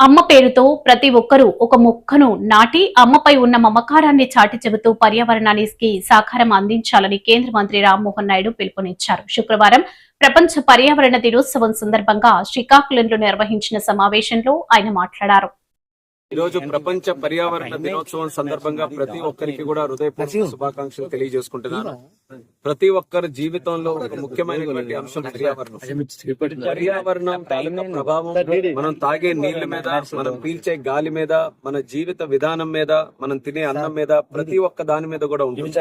అమ్మ పేరుతో ప్రతి ఒక్కరూ ఒక మొక్కను నాటి అమ్మపై ఉన్న మమకారాన్ని చాటి చెబుతూ పర్యావరణానికి సహకారం అందించాలని కేంద్ర మంత్రి రామ్మోహన్ నాయుడు పిలుపునిచ్చారు. శుక్రవారం ప్రపంచ పర్యావరణ దినోత్సవం సందర్భంగా శ్రీకాకుళంలో నిర్వహించిన సమావేశంలో ఆయన మాట్లాడారు. ఈ రోజు ప్రపంచ పర్యావరణ దినోత్సవం సందర్భంగా ప్రతి ఒక్కరికి కూడా హృదయపూర్వక శుభాకాంక్షలు తెలియజేసుకుంటున్నాను. ప్రతి ఒక్కరి జీవితంలో ఒక ముఖ్యమైనటువంటి అంశం పర్యావరణం తాలూకా ప్రభావం మనం తాగే నీళ్ల మీద, మనం పీల్చే గాలి మీద, మన జీవిత విధానం మీద, మనం తినే అన్నం మీద, ప్రతి ఒక్క దాని మీద కూడా ఉంటుంది.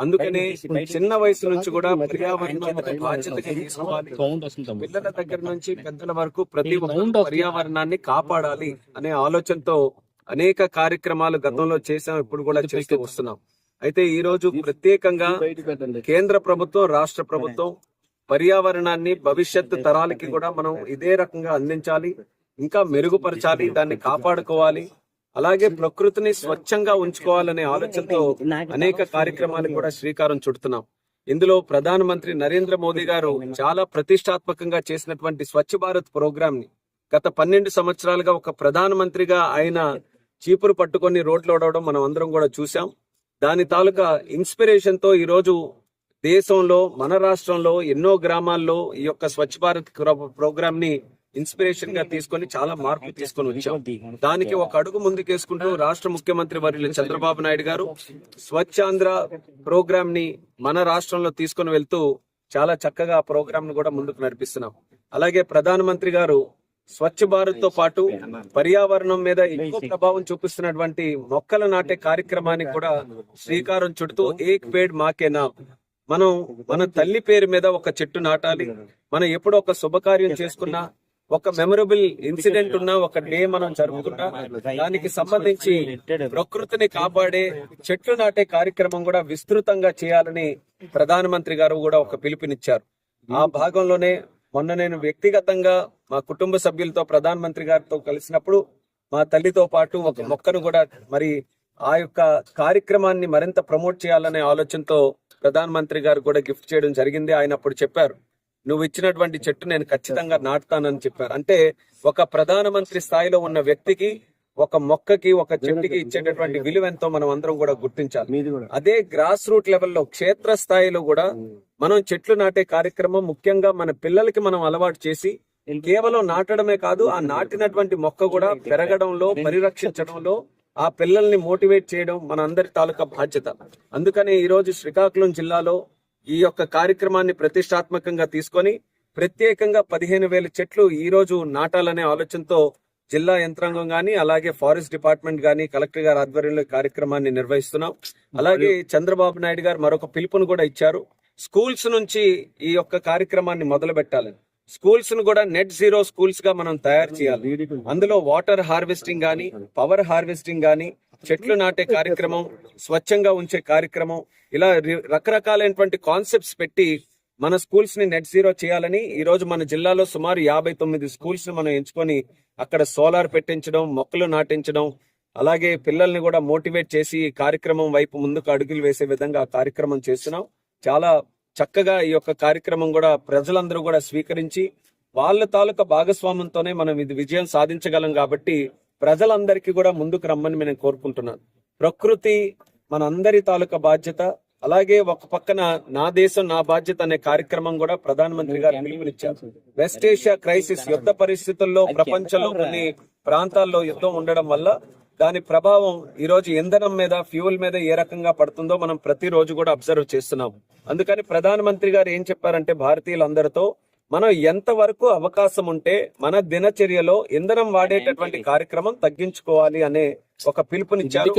అందుకని చిన్న వయసు నుంచి కూడా పర్యావరణం బాధ్యతగా తీసుకోవాలి. పిల్లల దగ్గర నుంచి పెద్దల వరకు ప్రతి ఒక్క పర్యావరణాన్ని కాపాడాలి అనే ఆలోచనతో అనేక కార్యక్రమాలు గతంలో చేసాం, ఇప్పుడు కూడా చేస్తూ వస్తున్నాం. అయితే ఈ రోజు ప్రత్యేకంగా కేంద్ర ప్రభుత్వం, రాష్ట్ర ప్రభుత్వం పర్యావరణాన్ని భవిష్యత్తు తరాలకి కూడా మనం ఇదే రకంగా అందించాలి, ఇంకా మెరుగుపరచాలి, దాన్ని కాపాడుకోవాలి, అలాగే ప్రకృతిని స్వచ్ఛంగా ఉంచుకోవాలనే ఆలోచనతో అనేక కార్యక్రమాలకు కూడా శ్రీకారం చుడుతున్నాం. ఇందులో ప్రధానమంత్రి నరేంద్ర మోదీ గారు చాలా ప్రతిష్టాత్మకంగా చేసినటువంటి స్వచ్ఛ భారత్ ప్రోగ్రామ్ ని గత 12 సంవత్సరాలుగా ఒక ప్రధానమంత్రిగా ఆయన చీపురు పట్టుకొని రోడ్లు ఓడవడం మనం అందరం కూడా చూసాం. దాని తాలూకా ఇన్స్పిరేషన్ తో ఈ రోజు దేశంలో, మన రాష్ట్రంలో ఎన్నో గ్రామాల్లో ఈ యొక్క స్వచ్ఛ భారత్ ప్రోగ్రామ్ ని ఇన్స్పిరేషన్ గా తీసుకొని చాలా మార్పు తీసుకొని వచ్చాం. దానికి ఒక అడుగు ముందుకేసుకుంటూ రాష్ట్ర ముఖ్యమంత్రి వర్యులు చంద్రబాబు నాయుడు గారు స్వచ్ఛాంధ్ర ప్రోగ్రామ్ ని మన రాష్ట్రంలో తీసుకొని వెళ్తూ చాలా చక్కగా ఆ ప్రోగ్రామ్ ను కూడా ముందుకు నడిపిస్తున్నాం. అలాగే ప్రధానమంత్రి గారు స్వచ్ఛ భారత్ తో పాటు పర్యావరణం మీద ఎక్కువ ప్రభావం చూపిస్తున్నటువంటి మొక్కలు నాటే కార్యక్రమానికి కూడా శ్రీకారం చుడుతూ ఏక్ పేడ్ మాకే నామ్, మనం మన తల్లి పేరు మీద ఒక చెట్టు నాటాలి. మనం ఎప్పుడు ఒక శుభకార్యం చేసుకున్నా, ఒక మెమరబుల్ ఇన్సిడెంట్ ఉన్నా, ఒక డే మనం జరుపుకున్నా, దానికి సంబంధించి ప్రకృతిని కాపాడే చెట్లు నాటే కార్యక్రమం కూడా విస్తృతంగా చేయాలని ప్రధానమంత్రి గారు కూడా ఒక పిలుపునిచ్చారు. ఆ భాగంలోనే మొన్న నేను వ్యక్తిగతంగా మా కుటుంబ సభ్యులతో ప్రధానమంత్రి గారితో కలిసినప్పుడు మా తల్లితో పాటు ఒక మొక్కను కూడా మరి ఆ యొక్క కార్యక్రమాన్ని మరింత ప్రమోట్ చేయాలనే ఆలోచనతో ప్రధానమంత్రి గారు కూడా గిఫ్ట్ చేయడం జరిగింది. ఆయన అప్పుడు చెప్పారు, నువ్వు ఇచ్చినటువంటి చెట్టు నేను ఖచ్చితంగా నాటుతానని చెప్పారు. అంటే ఒక ప్రధానమంత్రి స్థాయిలో ఉన్న వ్యక్తికి, ఒక మొక్కకి, ఒక చెట్టుకి ఇచ్చేటటువంటి విలువ ఎంతో మనం అందరం కూడా గుర్తించాలి. అదే గ్రాస్ రూట్ లెవెల్లో, క్షేత్ర స్థాయిలో కూడా మనం చెట్లు నాటే కార్యక్రమం ముఖ్యంగా మన పిల్లలకి మనం అలవాటు చేసి కేవలం నాటడమే కాదు, ఆ నాటినటువంటి మొక్క కూడా పెరగడంలో, పరిరక్షించడంలో ఆ పిల్లల్ని మోటివేట్ చేయడం మన అందరి తాలూకా బాధ్యత. అందుకని ఈ రోజు శ్రీకాకుళం జిల్లాలో ఈ యొక్క కార్యక్రమాన్ని ప్రతిష్టాత్మకంగా తీసుకొని ప్రత్యేకంగా 15,000 చెట్లు ఈ రోజు నాటాలనే ఆలోచనతో జిల్లా యంత్రాంగం గాని, అలాగే ఫారెస్ట్ డిపార్ట్మెంట్ గాని, కలెక్టర్ గారి ఆధ్వర్యంలో కార్యక్రమాన్ని నిర్వహిస్తున్నాం. అలాగే చంద్రబాబు నాయుడు గారు మరొక పిలుపును కూడా ఇచ్చారు, స్కూల్స్ నుంచి ఈ యొక్క కార్యక్రమాన్ని మొదలు పెట్టాలని. స్కూల్స్ ను కూడా నెట్ జీరో స్కూల్స్ గా మనం తయారు చేయాలి. అందులో వాటర్ హార్వెస్టింగ్ గాని, పవర్ హార్వెస్టింగ్ గాని, చెట్లు నాటే కార్యక్రమం, స్వచ్ఛంగా ఉంచే కార్యక్రమం, ఇలా రకరకాలైనటువంటి కాన్సెప్ట్స్ పెట్టి మన స్కూల్స్ ని నెట్ జీరో చేయాలని ఈ రోజు మన జిల్లాలో సుమారు 59 స్కూల్స్ ని మనం ఎంచుకొని అక్కడ సోలార్ పెట్టించడం, మొక్కలు నాటించడం, అలాగే పిల్లల్ని కూడా మోటివేట్ చేసి ఈ కార్యక్రమం వైపు ముందుకు అడుగులు వేసే విధంగా ఆ కార్యక్రమం చేస్తున్నాం. చాలా చక్కగా ఈ యొక్క కార్యక్రమం కూడా ప్రజలందరూ కూడా స్వీకరించి వాళ్ళ తాలూకా భాగస్వామ్యంతోనే మనం ఇది విజయం సాధించగలం. కాబట్టి ప్రజలందరికీ కూడా ముందుకు రమ్మని నేను కోరుకుంటున్నాను. ప్రకృతి మన అందరి తాలూకా బాధ్యత. అలాగే ఒక పక్కన నా దేశం నా బాధ్యత అనే కార్యక్రమం కూడా ప్రధానమంత్రి గారు పిలుపునిచ్చారు. వెస్ట్ ఏషియా క్రైసిస్, యుద్ధ పరిస్థితుల్లో ప్రపంచంలో కొన్ని ప్రాంతాల్లో యుద్ధం ఉండడం వల్ల దాని ప్రభావం ఈ రోజు ఇంధనం మీద, ఫ్యూల్ మీద ఏ రకంగా పడుతుందో మనం ప్రతిరోజు కూడా అబ్జర్వ్ చేస్తున్నాం. అందుకని ప్రధానమంత్రి గారు ఏం చెప్పారంటే దానితో మనం ఎంతవరకు అవకాశం ఉంటే మన దినచర్యలో ఇంధనం వాడేటటువంటి కార్యక్రమం తగ్గించుకోవాలి అనే ఒక పిలుపునిచ్చారు.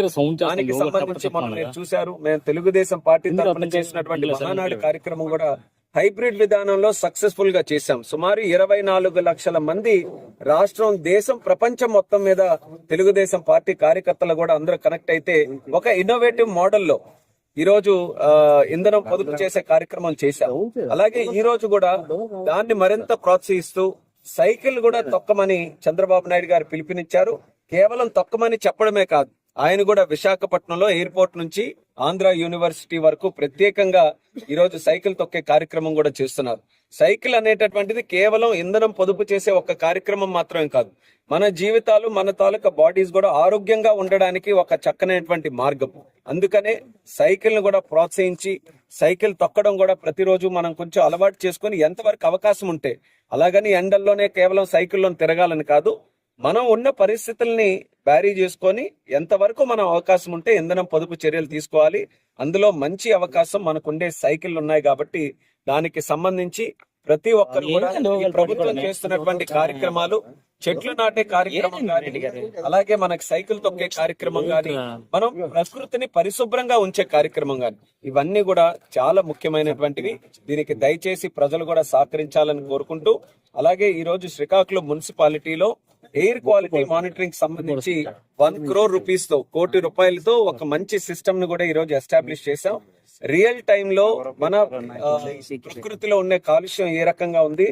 దానికి సంబంధించి మనం మీరు చూశారు, మేము తెలుగుదేశం పార్టీ తరఫున చేసినటువంటి మహానాడు కార్యక్రమం కూడా హైబ్రిడ్ విధానంలో సక్సెస్ఫుల్ గా చేశాం. సుమారు 24 లక్షల మంది రాష్ట్రం, దేశం, ప్రపంచం మొత్తం మీద తెలుగుదేశం పార్టీ కార్యకర్తలు కూడా అందరూ కనెక్ట్ అయితే ఒక ఇన్నోవేటివ్ మోడల్లో ఈ రోజు ఇంధనం పొదుపు చేసే కార్యక్రమం చేశాం. అలాగే ఈ రోజు కూడా దాన్ని మరింత ప్రోత్సహిస్తూ సైకిల్ కూడా తొక్కమని చంద్రబాబు నాయుడు గారు పిలుపునిచ్చారు. కేవలం తొక్కమని చెప్పడమే కాదు, ఆయన కూడా విశాఖపట్నంలో ఎయిర్పోర్ట్ నుంచి ఆంధ్ర యూనివర్సిటీ వరకు ప్రత్యేకంగా ఈరోజు సైకిల్ తొక్కే కార్యక్రమం కూడా చేస్తున్నారు. సైకిల్ అనేటటువంటిది కేవలం ఇంధనం పొదుపు చేసే ఒక కార్యక్రమం మాత్రమే కాదు, మన జీవితాలు మన తాలూకా బాడీస్ కూడా ఆరోగ్యంగా ఉండడానికి ఒక చక్కనైనటువంటి మార్గం. అందుకనే సైకిల్ ను కూడా ప్రోత్సహించి సైకిల్ తొక్కడం కూడా ప్రతిరోజు మనం కొంచెం అలవాటు చేసుకుని ఎంతవరకు అవకాశం ఉంటే, అలాగని ఎండల్లోనే కేవలం సైకిల్లో తిరగాలని కాదు, మనం ఉన్న పరిస్థితుల్ని బ్యారీ చేసుకొని ఎంతవరకు మనం అవకాశం ఉంటే ఇంధనం పొదుపు చర్యలు తీసుకోవాలి. అందులో మంచి అవకాశం మనకుండే సైకిల్ ఉన్నాయి కాబట్టి దానికి సంబంధించి ప్రతి ఒక్కరు కూడా ఈ ప్రభుత్వం చేస్తున్నటువంటి కార్యక్రమాలు, చెట్లు నాటే కార్యక్రమం కానీ, అలాగే మనకి సైకిల్ తొక్కే కార్యక్రమం కానీ, మనం ప్రకృతిని పరిశుభ్రంగా ఉంచే కార్యక్రమం కానీ, ఇవన్నీ కూడా చాలా ముఖ్యమైనటువంటివి. దీనికి దయచేసి ప్రజలు కూడా సహకరించాలని కోరుకుంటూ, అలాగే ఈ రోజు శ్రీకాకుళం మున్సిపాలిటీలో ఎయిర్ క్వాలిటీ మానిటరింగ్ సంబంధించి 1 crore రూపీస్ తో, ₹1 కోటి ఒక మంచి సిస్టమ్ ను కూడా ఈ రోజు ఎస్టాబ్లిష్ చేశాం. రియల్ టైమ్ లో మన ప్రకృతిలో ఉండే కాలుష్యం ఏ రకంగా ఉంది,